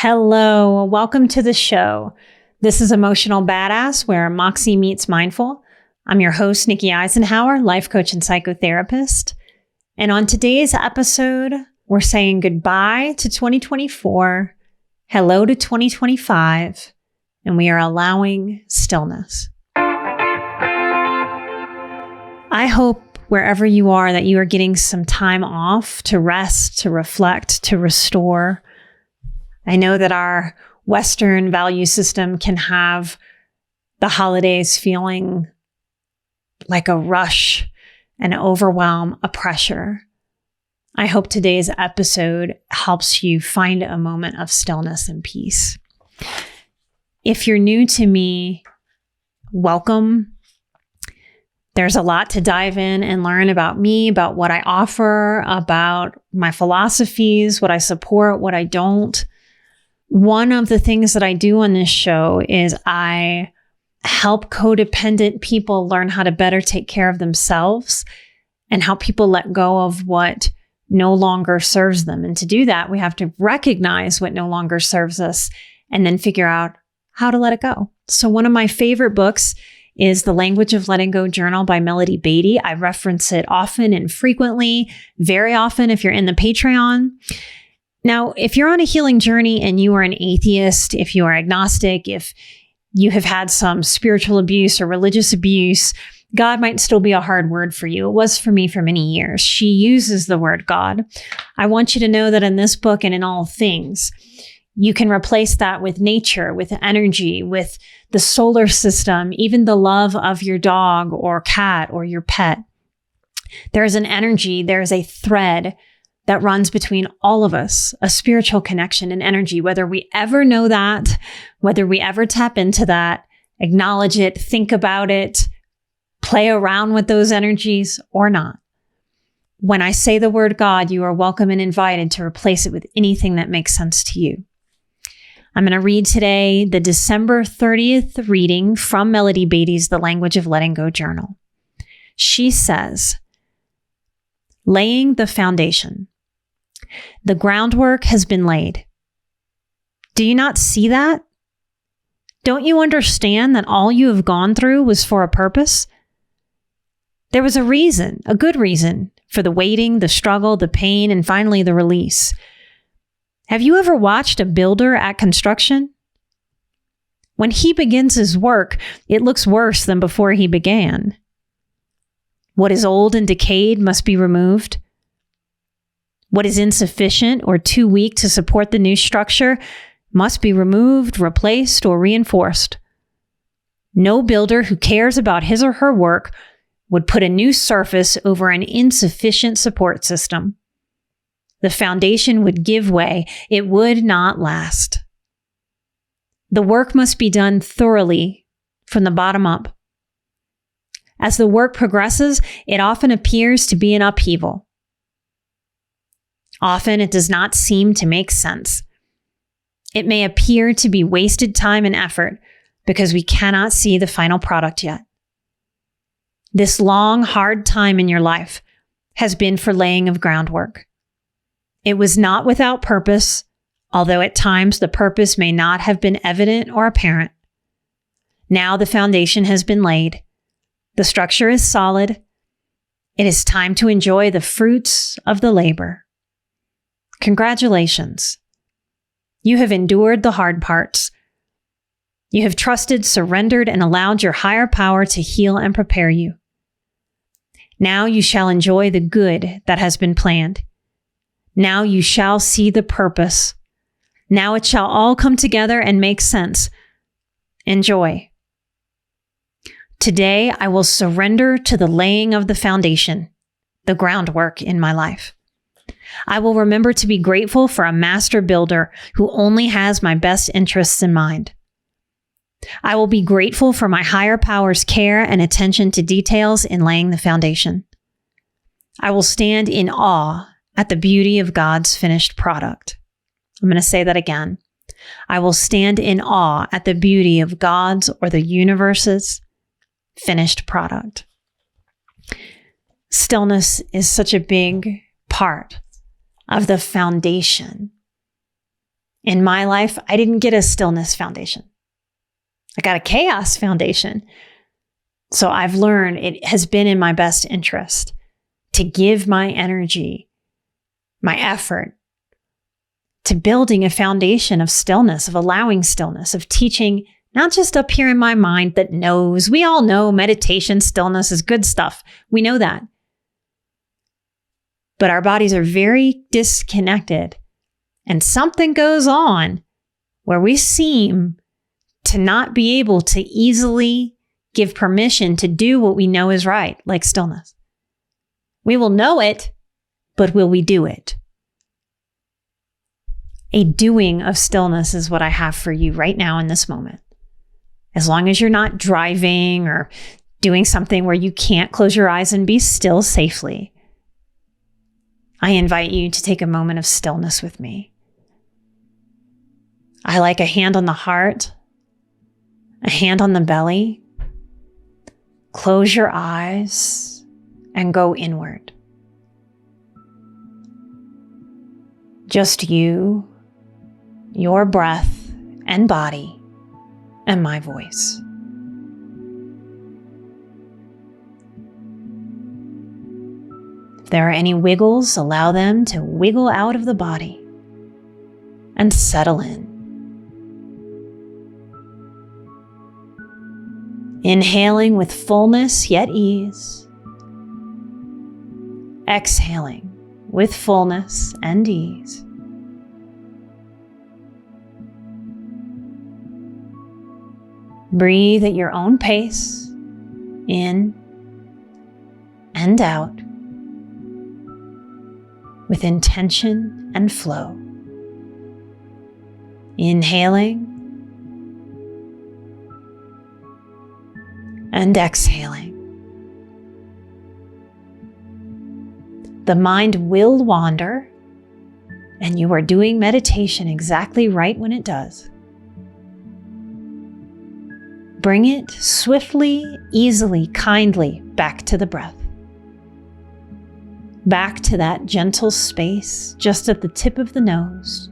Hello, welcome to the show. This is Emotional Badass, where Moxie meets mindful. I'm your host, Nikki Eisenhower, life coach and psychotherapist. And on today's episode, we're saying goodbye to 2024, hello to 2025, and we are allowing stillness. I hope wherever you are that you are getting some time off to rest, to reflect, to restore. I know that our Western value system can have the holidays feeling like a rush, an overwhelm, a pressure. I hope today's episode helps you find a moment of stillness and peace. If you're new to me, welcome. There's a lot to dive in and learn about me, about what I offer, about my philosophies, what I support, what I don't. One of the things that I do on this show is I help codependent people learn how to better take care of themselves and help people let go of what no longer serves them. And to do that, we have to recognize what no longer serves us and then figure out how to let it go. So one of my favorite books is The Language of Letting Go Journal by Melody Beattie. I reference it often and frequently, very often if you're in the Patreon. Now, if you're on a healing journey and you are an atheist, if you are agnostic, if you have had some spiritual abuse or religious abuse, God might still be a hard word for you. It was for me for many years. She uses the word God. I want you to know that in this book and in all things, you can replace that with nature, with energy, with the solar system, even the love of your dog or cat or your pet. There's an energy, there's a thread that runs between all of us, a spiritual connection and energy, whether we ever know that, whether we ever tap into that, acknowledge it, think about it, play around with those energies or not. When I say the word God, you are welcome and invited to replace it with anything that makes sense to you. I'm going to read today the December 30th reading from Melody Beattie's The Language of Letting Go Journal. She says, laying the foundation. The groundwork has been laid. Do you not see that? Don't you understand that all you have gone through was for a purpose? There was a reason, a good reason, for the waiting, the struggle, the pain, and finally the release. Have you ever watched a builder at construction? When he begins his work, it looks worse than before he began. What is old and decayed must be removed. What is insufficient or too weak to support the new structure must be removed, replaced, or reinforced. No builder who cares about his or her work would put a new surface over an insufficient support system. The foundation would give way. It would not last. The work must be done thoroughly from the bottom up. As the work progresses, it often appears to be an upheaval. Often it does not seem to make sense. It may appear to be wasted time and effort because we cannot see the final product yet. This long, hard time in your life has been for laying of groundwork. It was not without purpose, although at times the purpose may not have been evident or apparent. Now the foundation has been laid. The structure is solid. It is time to enjoy the fruits of the labor. Congratulations. You have endured the hard parts. You have trusted, surrendered, and allowed your higher power to heal and prepare you. Now you shall enjoy the good that has been planned. Now you shall see the purpose. Now it shall all come together and make sense. Enjoy. Today I will surrender to the laying of the foundation, the groundwork in my life. I will remember to be grateful for a master builder who only has my best interests in mind. I will be grateful for my higher power's care and attention to details in laying the foundation. I will stand in awe at the beauty of God's finished product. I'm going to say that again. I will stand in awe at the beauty of God's or the universe's finished product. Stillness is such a big part of the foundation In my life, I didn't get a stillness foundation. I got a chaos foundation. So I've learned it has been in my best interest to give my energy, my effort, to building a foundation of stillness, of allowing stillness, of teaching, not just up here in my mind that knows. We all know meditation, stillness is good stuff. We know that. But our bodies are very disconnected. And something goes on where we seem to not be able to easily give permission to do what we know is right, like stillness. We will know it, but will we do it? A doing of stillness is what I have for you right now in this moment. As long as you're not driving or doing something where you can't close your eyes and be still safely, I invite you to take a moment of stillness with me. I like a hand on the heart, a hand on the belly. Close your eyes and go inward. Just you, your breath and body, and my voice. If there are any wiggles, allow them to wiggle out of the body and settle in. Inhaling with fullness yet ease. Exhaling with fullness and ease. Breathe at your own pace, in and out, with intention and flow. Inhaling and exhaling. The mind will wander, and you are doing meditation exactly right when it does. Bring it swiftly, easily, kindly back to the breath. Back to that gentle space just at the tip of the nose,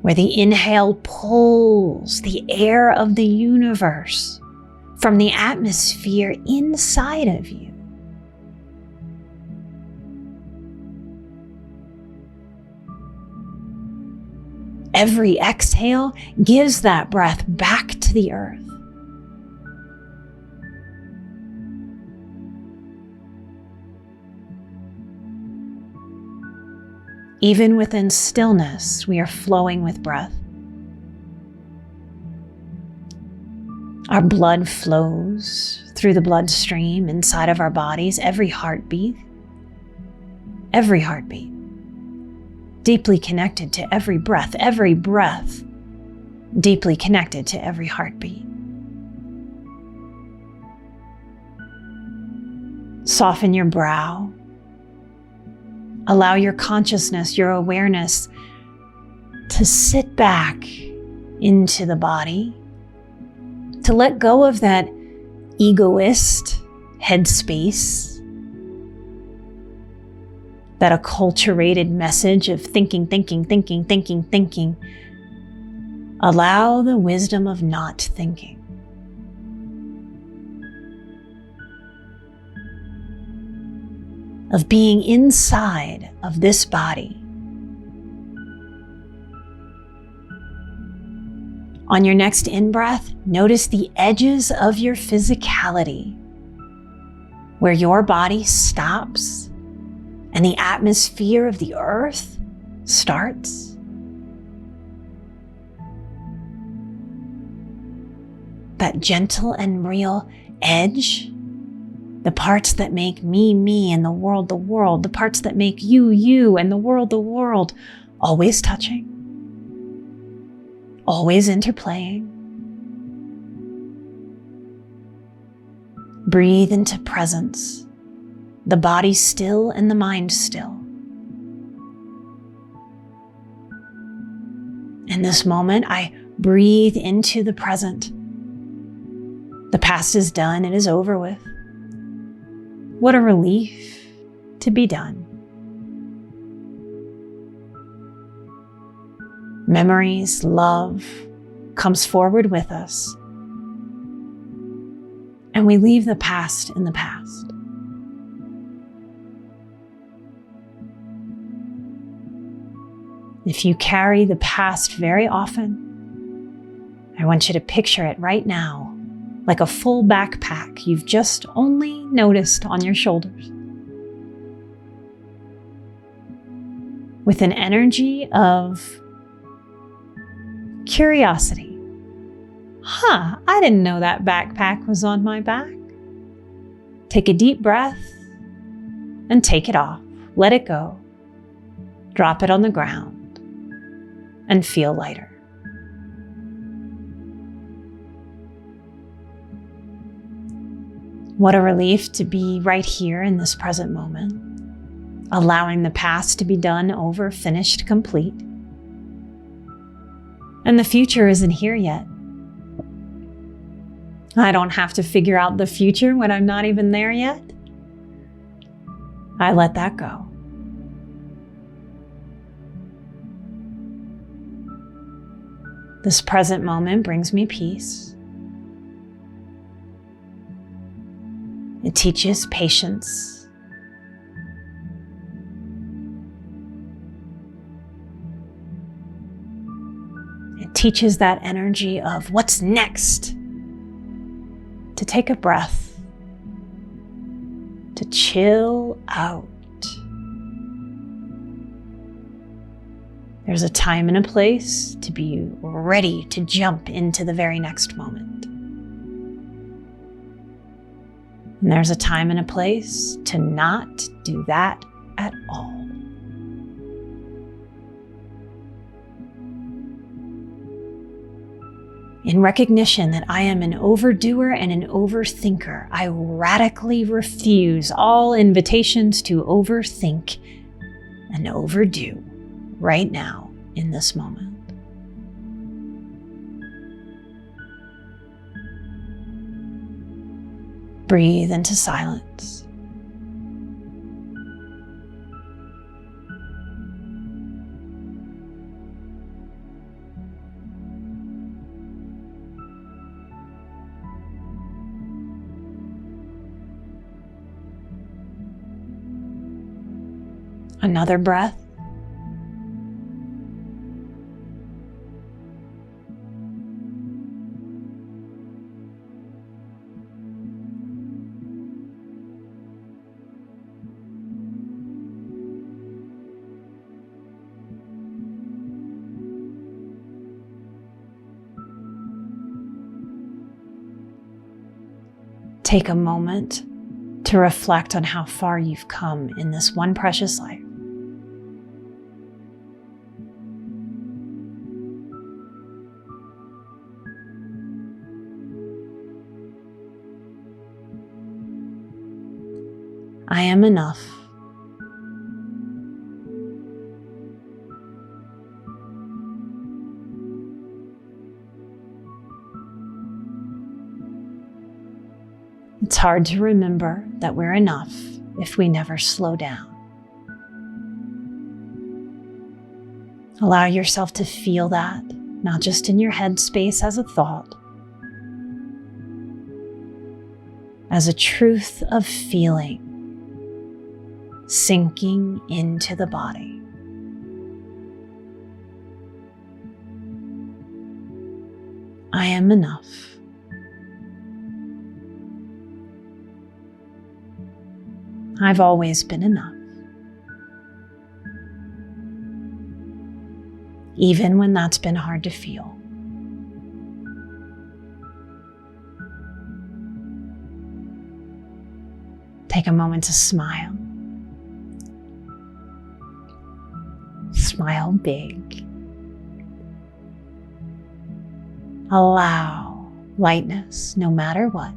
where the inhale pulls the air of the universe from the atmosphere inside of you. Every exhale gives that breath back to the earth. Even within stillness, we are flowing with breath. Our blood flows through the bloodstream inside of our bodies, every heartbeat, deeply connected to every breath deeply connected to every heartbeat. Soften your brow. Allow your consciousness, your awareness to sit back into the body, to let go of that egoist headspace, that acculturated message of thinking. Allow the wisdom of not thinking. Of being inside of this body. On your next in-breath, notice the edges of your physicality, where your body stops and the atmosphere of the earth starts. That gentle and real edge, the parts that make me, me, and the world, the parts that make you, you, and the world, always touching, always interplaying. Breathe into presence, the body still and the mind still. In this moment, I breathe into the present. The past is done, it is over with. What a relief to be done. Memories, love comes forward with us. And we leave the past in the past. If you carry the past very often, I want you to picture it right now like a full backpack you've just only noticed on your shoulders. With an energy of curiosity. I didn't know that backpack was on my back. Take a deep breath and take it off. Let it go. Drop it on the ground and feel lighter. What a relief to be right here in this present moment, allowing the past to be done over, finished, complete. And the future isn't here yet. I don't have to figure out the future when I'm not even there yet. I let that go. This present moment brings me peace. It teaches patience. It teaches that energy of what's next. To take a breath, to chill out. There's a time and a place to be ready to jump into the very next moment. And there's a time and a place to not do that at all. In recognition that I am an overdoer and an overthinker, I radically refuse all invitations to overthink and overdo right now in this moment. Breathe into silence. Another breath. Take a moment to reflect on how far you've come in this one precious life. I am enough. It's hard to remember that we're enough if we never slow down. Allow yourself to feel that, not just in your head space as a thought, as a truth of feeling sinking into the body. I am enough. I've always been enough. Even when that's been hard to feel. Take a moment to smile. Smile big. Allow lightness no matter what.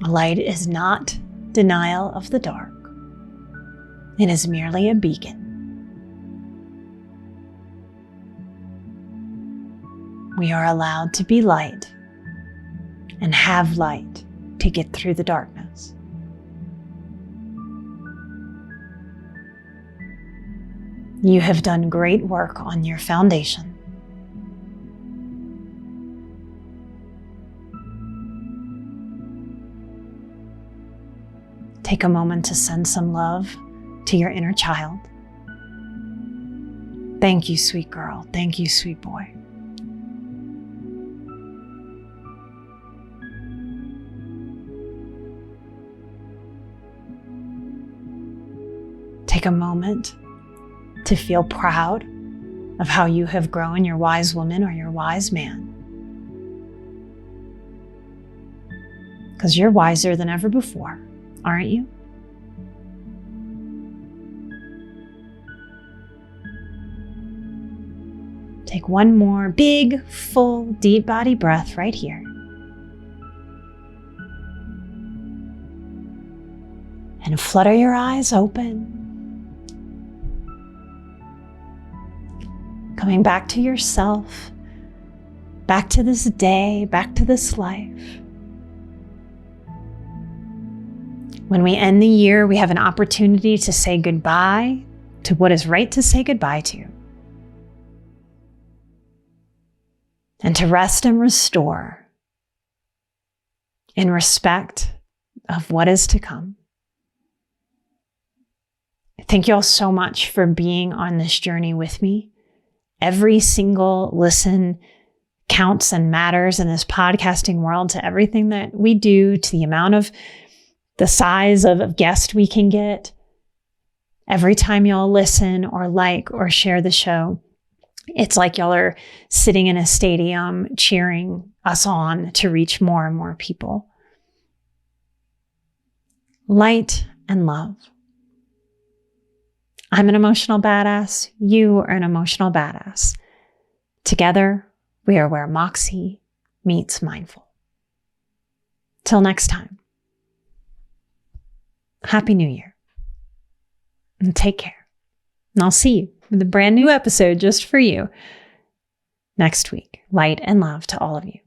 Light is not denial of the dark. It is merely a beacon. We are allowed to be light and have light to get through the darkness. You have done great work on your foundation. Take a moment to send some love to your inner child. Thank you, sweet girl. Thank you, sweet boy. Take a moment to feel proud of how you have grown, your wise woman or your wise man. Because you're wiser than ever before, aren't you? Take one more big, full, deep body breath right here. And flutter your eyes open. Coming back to yourself, back to this day, back to this life. When we end the year, we have an opportunity to say goodbye to what is right to say goodbye to, and to rest and restore in respect of what is to come. Thank you all so much for being on this journey with me. Every single listen counts and matters in this podcasting world, to everything that we do, to the amount of the size of guest we can get. Every time y'all listen or like or share the show, it's like y'all are sitting in a stadium cheering us on to reach more and more people. Light and love. I'm an emotional badass. You are an emotional badass. Together, we are where Moxie meets mindful. Till next time. Happy New Year. And take care. And I'll see you with a brand new episode just for you next week. Light and love to all of you.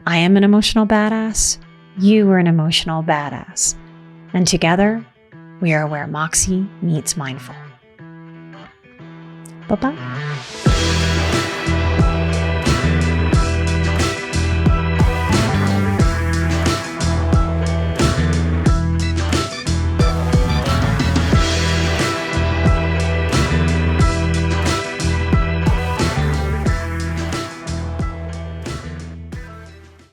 I am an emotional badass. You are an emotional badass. And together, we are where Moxie meets mindful. Bye-bye.